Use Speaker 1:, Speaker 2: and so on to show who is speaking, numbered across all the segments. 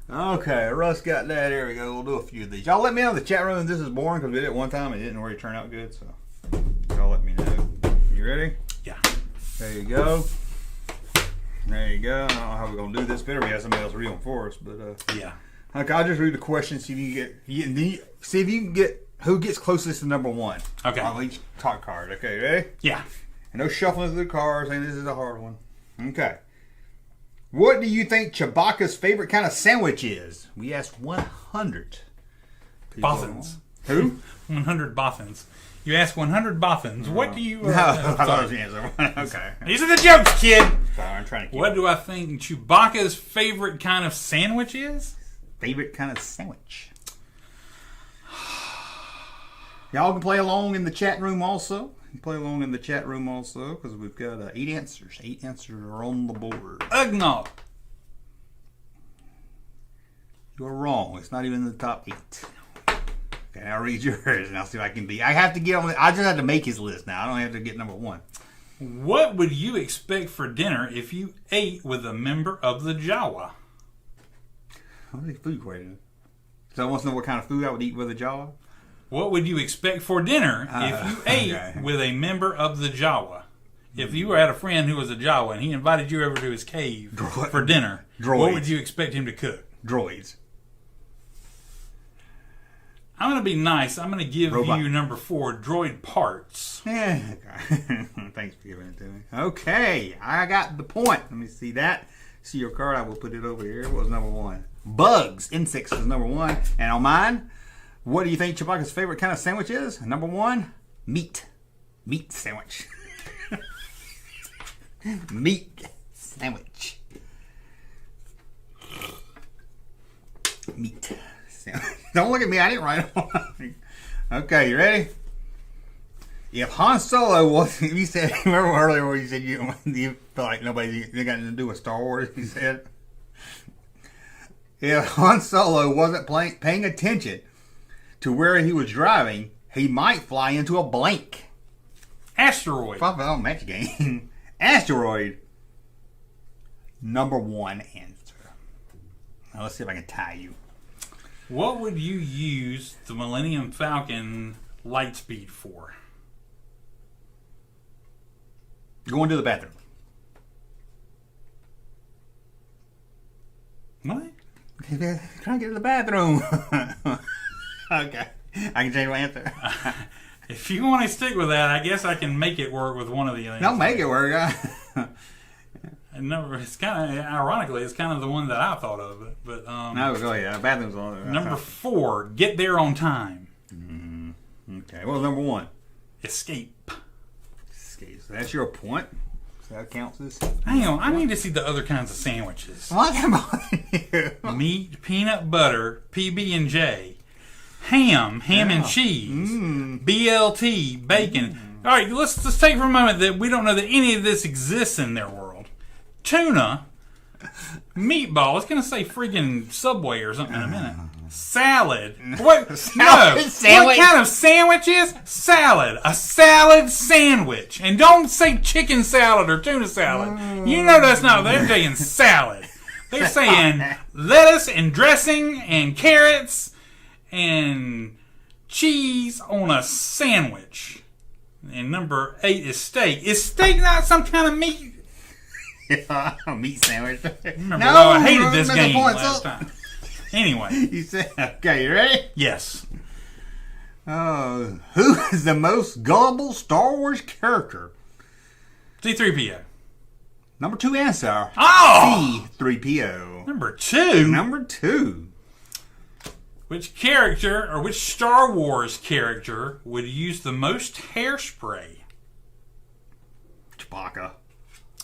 Speaker 1: Okay, Russ got that. Here we go. We'll do a few of these. Y'all let me know in the chat room if this is boring because we did it one time and it didn't really turn out good. So y'all let me know. You ready?
Speaker 2: Yeah.
Speaker 1: There you go. There you go. I don't know how we're gonna do this. Better we have somebody else read them for us. But
Speaker 2: yeah.
Speaker 1: Okay, I'll just read the question. See if you can get who gets closest to number one.
Speaker 2: Okay.
Speaker 1: On each top card. Okay, ready?
Speaker 2: Yeah.
Speaker 1: And no shuffling through the cards. And this is a hard one. Okay. What do you think Chewbacca's favorite kind of sandwich is? We asked 100 people.
Speaker 2: Boffins.
Speaker 1: Who?
Speaker 2: 100 boffins. You asked 100 boffins. What do you...
Speaker 1: No, I thought it was the answer. Okay.
Speaker 2: These are the jokes, kid.
Speaker 1: Sorry, I'm trying to keep
Speaker 2: What do I think Chewbacca's favorite kind of sandwich is?
Speaker 1: favorite kind of sandwich? Y'all can play along in the chat room also. Play along in the chat room also because we've got 8 answers. 8 answers are on the board.
Speaker 2: Eggnog.
Speaker 1: You're wrong. It's not even in the top 8. Okay, I'll read yours and I'll see if I can beat. I have to get on. I just have to make his list now. I don't have to get number 1.
Speaker 2: What would you expect for dinner if you ate with a member of the Jawa?
Speaker 1: What is food question? So I want to know what kind of food I would eat with a Jawa.
Speaker 2: What would you expect for dinner if you ate with a member of the Jawa? If you had a friend who was a Jawa and he invited you over to his cave for dinner, what would you expect him to cook?
Speaker 1: Droids.
Speaker 2: I'm going to be nice. I'm going to give you number 4, droid parts.
Speaker 1: Yeah. Okay. Thanks for giving it to me. Okay. I got the point. Let me see that. See your card. I will put it over here. What was number 1? Bugs. Insects was number 1. And on mine, what do you think Chewbacca's favorite kind of sandwich is? Number 1, meat. Meat sandwich. Meat sandwich. Meat sandwich. Don't look at me. I didn't write it. Okay, you ready? If Han Solo wasn't, you said, remember earlier where you said you felt like nobody got anything to do with Star Wars, you said? If Han Solo wasn't paying attention to where he was driving, he might fly into a blank.
Speaker 2: Asteroid.
Speaker 1: Probably on match game. Asteroid. Number 1 answer. Now let's see if I can tie you.
Speaker 2: What would you use the Millennium Falcon light speed for?
Speaker 1: Going to the bathroom.
Speaker 2: What?
Speaker 1: Trying to get to the bathroom. Okay. I can change my answer.
Speaker 2: If you want to stick with that, I guess I can make it work with one of the answers.
Speaker 1: Don't make it work.
Speaker 2: No, it's kind of, ironically, it's kind of the one that I thought of. But
Speaker 1: no, go ahead. Bathroom's on there.
Speaker 2: Number 4, get there on time.
Speaker 1: Okay. Well, number 1.
Speaker 2: Escape.
Speaker 1: Escape. So that's your point. So that counts as.
Speaker 2: Hang on, I need to see the other kinds of sandwiches.
Speaker 1: What about you?
Speaker 2: Meat, peanut butter, PB&J, ham and cheese, BLT, bacon. All right, let's take for a moment that we don't know that any of this exists in their world. Tuna, meatball. It's going to say freaking Subway or something in a minute. Salad. What? No. What kind of sandwich is? Salad. A salad sandwich. And don't say chicken salad or tuna salad. You know that's not. They're saying salad. They're saying lettuce and dressing and carrots and cheese on a sandwich. And number 8 is steak. Is steak not some kind of meat?
Speaker 1: Meat sandwich.
Speaker 2: Remember, I hated this game last time. Anyway.
Speaker 1: You said, okay, you ready?
Speaker 2: Yes.
Speaker 1: Who is the most gullible Star Wars character?
Speaker 2: C-3PO.
Speaker 1: Number 2 answer.
Speaker 2: Oh!
Speaker 1: C-3PO.
Speaker 2: Number 2?
Speaker 1: Number 2.
Speaker 2: Which character, or which Star Wars character, would use the most hairspray?
Speaker 1: Chewbacca.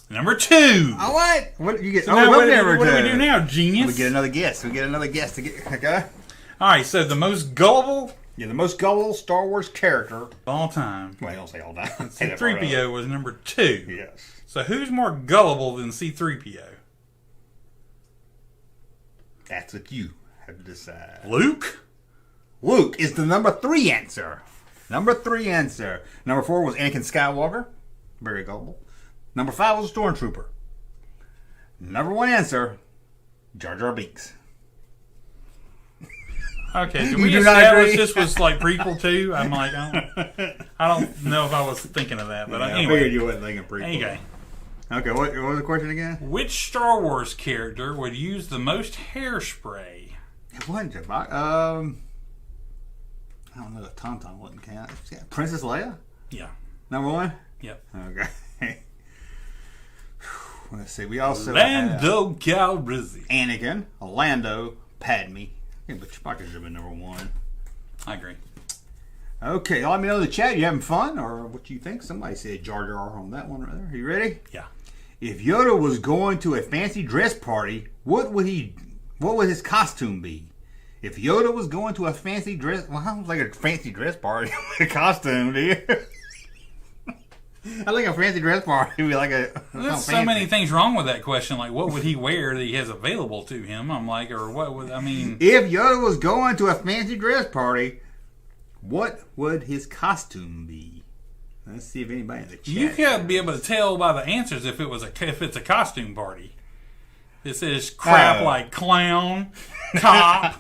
Speaker 2: Number 2.
Speaker 1: Oh, what? What you get?
Speaker 2: So what do we do now, genius?
Speaker 1: We get another guess. We get another guess to get. Okay.
Speaker 2: All right. So the most gullible.
Speaker 1: Yeah, the most gullible Star Wars character
Speaker 2: of all time.
Speaker 1: Well, don't say all time.
Speaker 2: C-3PO was number 2.
Speaker 1: Yes.
Speaker 2: So who's more gullible than C-3PO?
Speaker 1: That's what you have to decide.
Speaker 2: Luke.
Speaker 1: Luke is the number 3 answer. Number 3 answer. Number 4 was Anakin Skywalker. Very gullible. Number 5 was a Stormtrooper. Number 1 answer, Jar Jar Binks.
Speaker 2: Okay, did
Speaker 1: You
Speaker 2: we
Speaker 1: do not
Speaker 2: establish
Speaker 1: agree?
Speaker 2: this was like prequel 2? I'm like, I don't know if I was thinking of that, but
Speaker 1: Yeah, I
Speaker 2: anyway.
Speaker 1: figured you wasn't thinking prequel.
Speaker 2: Okay.
Speaker 1: Okay, what was the question again?
Speaker 2: Which Star Wars character would use the most hairspray?
Speaker 1: It wasn't Chewbacca. I don't know if Tauntaun wouldn't count. Princess Leia?
Speaker 2: Yeah.
Speaker 1: Number 1?
Speaker 2: Yep.
Speaker 1: Okay. Let's see. We also
Speaker 2: Lando Calrissian.
Speaker 1: Anakin, Lando, Padme. Yeah, but Chewbacca should have been number 1.
Speaker 2: I agree.
Speaker 1: Okay, let me know in the chat. You having fun or what you think? Somebody said Jar Jar on that one right there. You ready?
Speaker 2: Yeah.
Speaker 1: If Yoda was going to a fancy dress party, what would his costume be? If Yoda was going to a fancy dress, well, I don't like a fancy dress party with a costume, do you? I think a fancy dress party would be like a.
Speaker 2: There's so many things wrong with that question. Like, what would he wear that he has available to him? I'm like, or what would, I mean.
Speaker 1: If Yoda was going to a fancy dress party, what would his costume be? Let's see if anybody in the chat.
Speaker 2: You can't be able to tell by the answers if it's a costume party. It says crap like clown, cop.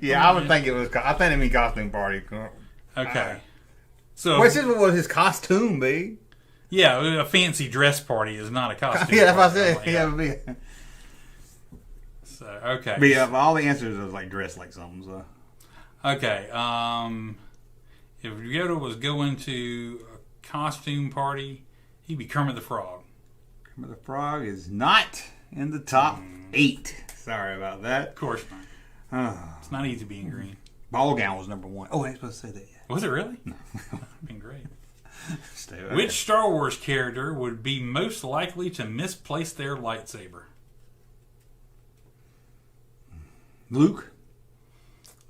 Speaker 1: Yeah, I would think it was. I think it mean costume party.
Speaker 2: Okay. So
Speaker 1: What would his costume be?
Speaker 2: yeah, a fancy dress party is not a costume.
Speaker 1: Yeah, that's what I
Speaker 2: party.
Speaker 1: said.
Speaker 2: Like,
Speaker 1: Yeah, it would be.
Speaker 2: So okay.
Speaker 1: But yeah, all the answers was like dressed like something. So.
Speaker 2: Okay. If Yoda was going to a costume party, he'd be Kermit the Frog.
Speaker 1: Kermit the Frog is not in the top 8. Sorry about that.
Speaker 2: Of course not. It's not easy being green.
Speaker 1: Ball gown was number 1. Oh, I ain't supposed to say that yet.
Speaker 2: Was it really? No. Been great.
Speaker 1: Stay right
Speaker 2: Which Star Wars character would be most likely to misplace their lightsaber?
Speaker 1: Luke.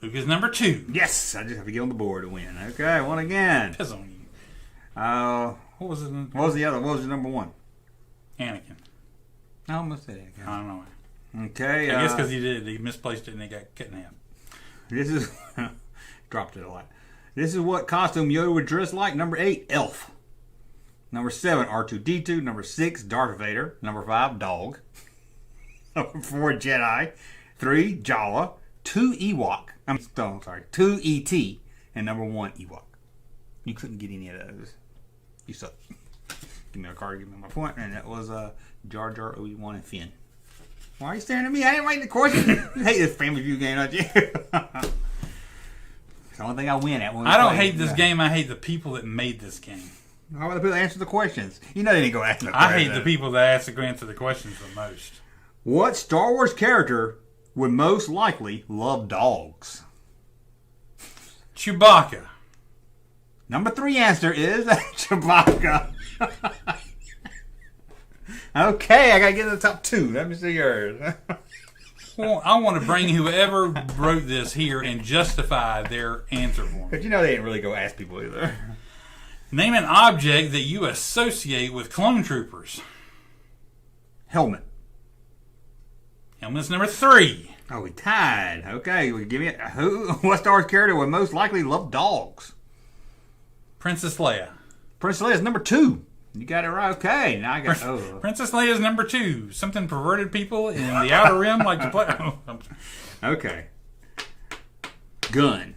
Speaker 2: Luke is number 2.
Speaker 1: Yes, I just have to get on the board to win. Okay, one again.
Speaker 2: Piss on you. What was it?
Speaker 1: What was the other? What was the number 1?
Speaker 2: Anakin.
Speaker 1: I almost said Anakin.
Speaker 2: I don't know why.
Speaker 1: Okay.
Speaker 2: I guess because he misplaced it and they got cut in half.
Speaker 1: This is dropped it a lot. This is what costume Yoda would dress like. Number 8, Elf. Number 7, R2-D2. Number 6, Darth Vader. Number 5, Dog. Number 4, Jedi. 3, Jawa. 2, Ewok. I'm sorry. 2, E.T. And number 1, Ewok. You couldn't get any of those. You suck. Give me a card. Give me my point. And that was Jar Jar, Obi-Wan, and Finn. Why are you staring at me? I didn't write the question. You hate this Family Feud game, don't you? It's the only thing I win at. When
Speaker 2: I don't hate this game. I hate the people that made this game.
Speaker 1: How about the people that answer the questions? You know they didn't go ask the questions.
Speaker 2: I hate the people that answer the questions the most.
Speaker 1: What Star Wars character would most likely love dogs?
Speaker 2: Chewbacca.
Speaker 1: Number 3 answer is Chewbacca. Okay, I gotta get in the top 2. Let me see yours.
Speaker 2: Well, I want to bring whoever wrote this here and justify their answer for me.
Speaker 1: But you know they didn't really go ask people either.
Speaker 2: Name an object that you associate with clone troopers.
Speaker 1: Helmet.
Speaker 2: Helmet's number 3.
Speaker 1: Oh, we tied. Okay, well, give me what Star Wars character would most likely love dogs?
Speaker 2: Princess Leia.
Speaker 1: Princess Leia's number 2. You got it right. Okay, now I got.
Speaker 2: Princess Leia's number 2. Something perverted people in the Outer Rim like to play.
Speaker 1: Okay. Gun.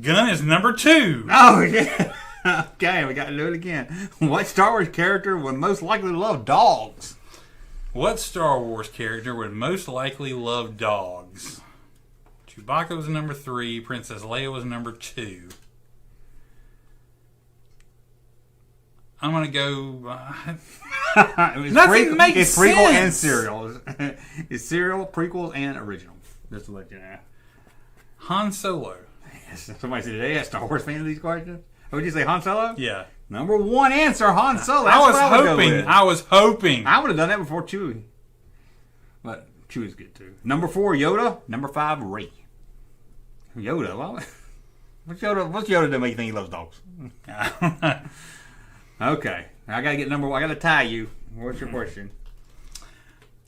Speaker 2: Gun is number 2.
Speaker 1: Oh yeah. Okay, we got to do it again. What Star Wars character would most likely love dogs?
Speaker 2: What Star Wars character would most likely love dogs? Chewbacca was number 3. Princess Leia was number 2. I'm going to go... Nothing makes
Speaker 1: it's prequel
Speaker 2: sense.
Speaker 1: and serial. It's serial, prequels, and original. Just to let you know.
Speaker 2: Han Solo.
Speaker 1: Somebody said today, I Star Wars fan of these questions. What would you say, Han Solo?
Speaker 2: Yeah.
Speaker 1: Number 1 answer, Han Solo. That's
Speaker 2: I was
Speaker 1: what I would go
Speaker 2: hoping.
Speaker 1: with.
Speaker 2: I was hoping.
Speaker 1: I would have done that before Chewie. But Chewie's good too. Number 4, Yoda. Number 5, Rey. Yoda? What's Yoda to make you think he loves dogs? Okay. I gotta get number 1. I gotta tie you. What's your question?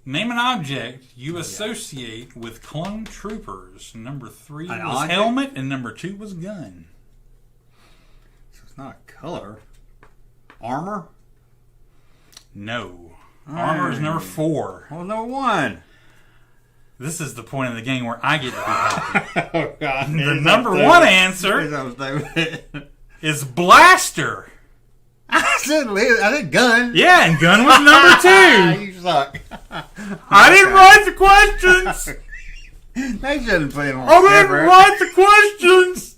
Speaker 2: Name an object you associate with clone troopers. Number 3
Speaker 1: An
Speaker 2: was
Speaker 1: object?
Speaker 2: helmet, and number 2 was gun.
Speaker 1: So it's not a color. Armor?
Speaker 2: No. Armor is number 4.
Speaker 1: What was number 1?
Speaker 2: This is the point of the game where I get to be happy.
Speaker 1: Oh, God.
Speaker 2: The number one answer is blaster.
Speaker 1: I said gun.
Speaker 2: Yeah, and gun was number 2.
Speaker 1: You suck.
Speaker 2: I didn't write the questions.
Speaker 1: They shouldn't play them on
Speaker 2: I didn't write the questions.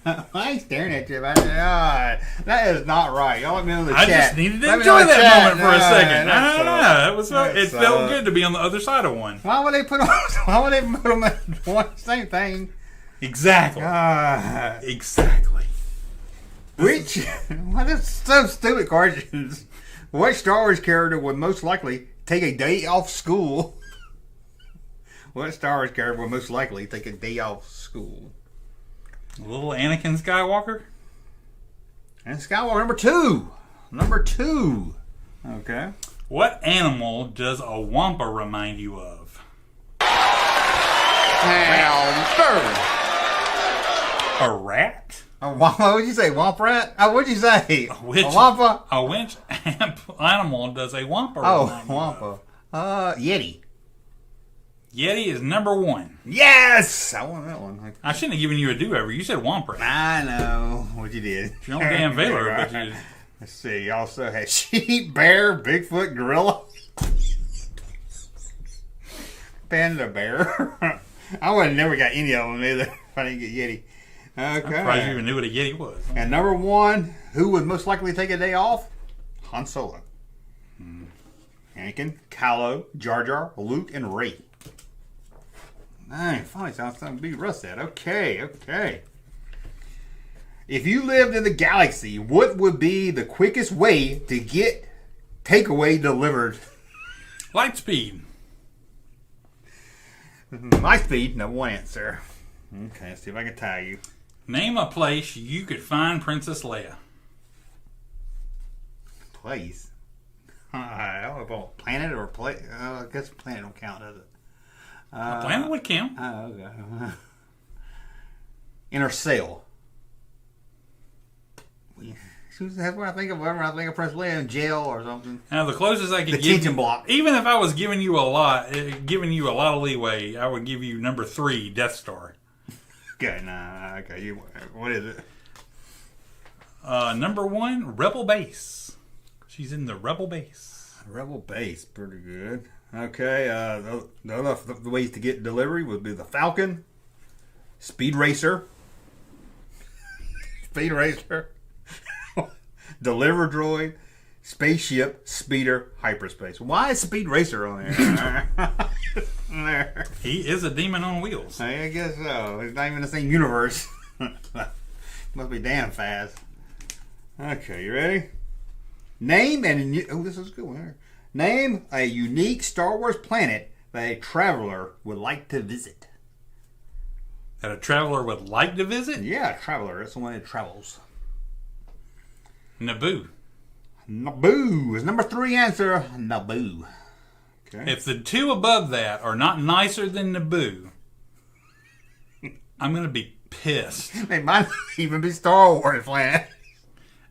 Speaker 1: I ain't staring at you about that. That is not right. Y'all let me know in the chat.
Speaker 2: I just needed to
Speaker 1: Let me
Speaker 2: enjoy
Speaker 1: know in the
Speaker 2: that
Speaker 1: chat.
Speaker 2: moment for a second.
Speaker 1: That
Speaker 2: It felt good to be on the other side of one.
Speaker 1: Why would they put them in one same thing?
Speaker 2: Exactly. Exactly.
Speaker 1: What is so stupid questions? What Star Wars character would most likely take a day off school? What Star Wars character would most likely take a day off school?
Speaker 2: Little Anakin Skywalker.
Speaker 1: And Skywalker number 2. Number 2. Okay.
Speaker 2: What animal does a wampa remind you of? A rat?
Speaker 1: What would you say? Womp rat? What'd you say?
Speaker 2: Which,
Speaker 1: a wampa?
Speaker 2: Which animal does a wampa remind you
Speaker 1: wampa.
Speaker 2: of?
Speaker 1: Yeti.
Speaker 2: Yeti is number 1.
Speaker 1: Yes! I won that one.
Speaker 2: I shouldn't have given you a do-over. You said wampa.
Speaker 1: I know what you did.
Speaker 2: You're on damn Valor, but you...
Speaker 1: Let's see. You also had sheep, bear, Bigfoot, gorilla, panda bear. I would have never got any of them either if I didn't get Yeti. Okay.
Speaker 2: I'm surprised you even knew what a Yeti was.
Speaker 1: And number 1, who would most likely take a day off? Han Solo. Anakin, Kylo, Jar Jar, Luke, and Rey. Nice. Finally sounds something to beat Russ at. Okay. If you lived in the galaxy, what would be the quickest way to get takeaway delivered?
Speaker 2: Light speed.
Speaker 1: Light speed, number 1 answer. Okay, let's see if I can tie you.
Speaker 2: Name a place you could find Princess Leia.
Speaker 1: Place? I don't know if planet or place. I guess planet don't count, does it?
Speaker 2: A planet would count.
Speaker 1: Okay. In her cell. That's what I think of whenever I think of Princess Leia in jail or something.
Speaker 2: Now, the closest I could give
Speaker 1: Detention block.
Speaker 2: Even if I was giving you a lot of leeway, I would give you number 3, Death Star.
Speaker 1: Okay, okay. What is it?
Speaker 2: Number 1, Rebel Base. She's in the Rebel Base.
Speaker 1: Rebel Base, pretty good. Okay, the ways to get delivery would be the Falcon, Speed Racer, Deliver Droid, Spaceship, Speeder, Hyperspace. Why is Speed Racer on there?
Speaker 2: He is a demon on wheels.
Speaker 1: I guess so. It's not even the same universe. Must be damn fast. Okay, you ready? Name this is a good one here. Name a unique Star Wars planet that a traveler would like to visit.
Speaker 2: That a traveler would like to visit?
Speaker 1: Yeah, a traveler. That's the one that travels.
Speaker 2: Naboo.
Speaker 1: Naboo is number 3 answer. Naboo. Okay.
Speaker 2: If the 2 above that are not nicer than Naboo, I'm going to be pissed.
Speaker 1: They might even be Star Wars planet.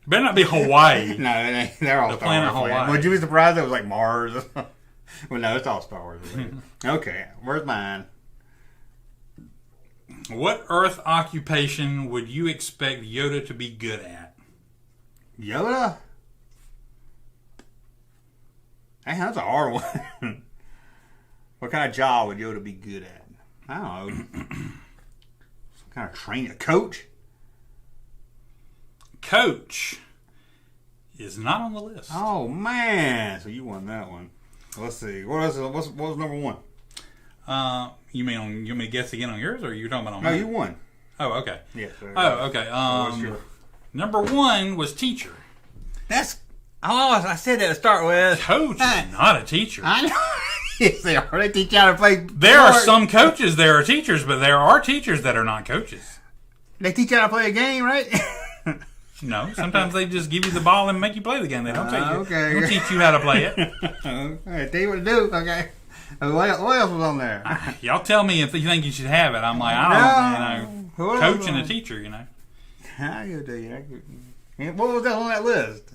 Speaker 2: Better not be Hawaii.
Speaker 1: No, they're all
Speaker 2: the
Speaker 1: Star
Speaker 2: planet
Speaker 1: Wars.
Speaker 2: Hawaii.
Speaker 1: Would you be surprised it was like Mars? Well, no, it's all Star Wars. Okay, where's mine?
Speaker 2: What Earth occupation would you expect Yoda to be good at?
Speaker 1: Yoda? Hey, that's a hard one. What kind of job would Yoda be good at? I don't know. Some kind of trainer. Coach?
Speaker 2: Coach is not on the list.
Speaker 1: Oh, man. So you won that one. Let's see. What was number 1?
Speaker 2: You want me to guess again on yours, or are you talking about on
Speaker 1: No,
Speaker 2: mine?
Speaker 1: you won.
Speaker 2: Oh, okay.
Speaker 1: Yeah.
Speaker 2: Okay. Number 1 was teacher.
Speaker 1: I said that to start with.
Speaker 2: Coach is not a teacher.
Speaker 1: I know. Yes, they are. They teach you how to play.
Speaker 2: There are some coaches that are teachers, but there are teachers that are not coaches.
Speaker 1: They teach you how to play a game, right?
Speaker 2: No, sometimes they just give you the ball and make you play the game. They don't tell you.
Speaker 1: Okay.
Speaker 2: They don't teach you how to play it.
Speaker 1: Okay, tell you what to do. Okay. What else was on there?
Speaker 2: Y'all tell me if you think you should have it. I'm like, I don't know. Coach and a teacher, you know.
Speaker 1: I'll give it to you. What was that on that list?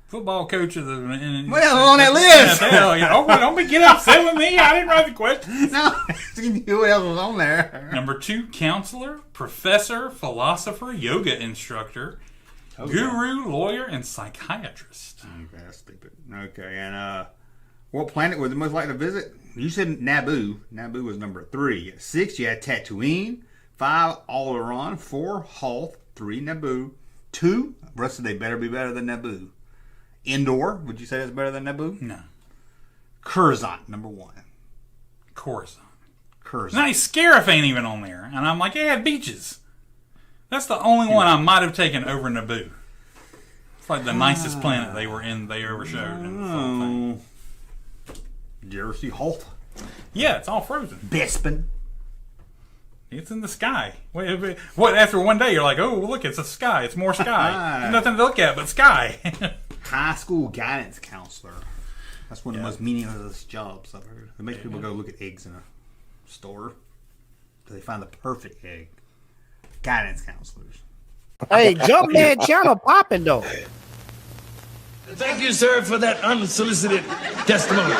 Speaker 2: football coach of the.
Speaker 1: Well, on that list.
Speaker 2: NFL. Don't get upset with me. I didn't write the question.
Speaker 1: No, who else was on there?
Speaker 2: Number 2, counselor, professor, philosopher, yoga instructor, guru, lawyer, and psychiatrist.
Speaker 1: Okay, that's stupid. Okay, and what planet would the most likely to visit? You said Naboo. Naboo was number 3. 6, you had Tatooine. 5, Alderaan. 4, Hoth. 3, Naboo. 2, Russ said they better be better than Naboo. Endor, would you say that's better than Naboo?
Speaker 2: No.
Speaker 1: Curzon, number 1.
Speaker 2: Coruscant.
Speaker 1: Curzon.
Speaker 2: Nice, Scarif ain't even on there. And I'm like, yeah, beaches. That's the only one I might have taken over Naboo. It's like the nicest planet they ever showed in the full thing.
Speaker 1: Did you ever see Hoth?
Speaker 2: Yeah, it's all frozen.
Speaker 1: Bespin.
Speaker 2: It's in the sky. What? After one day, you're like, oh, look, it's a sky. It's more sky. There's nothing to look at but sky.
Speaker 1: High school guidance counselor. That's one of the most meaningless jobs I've heard. It makes people go look at eggs in a store. Do they find the perfect egg? Guidance counselors.
Speaker 3: Hey, Junkman channel popping though.
Speaker 4: Thank you, sir, for that unsolicited testimony.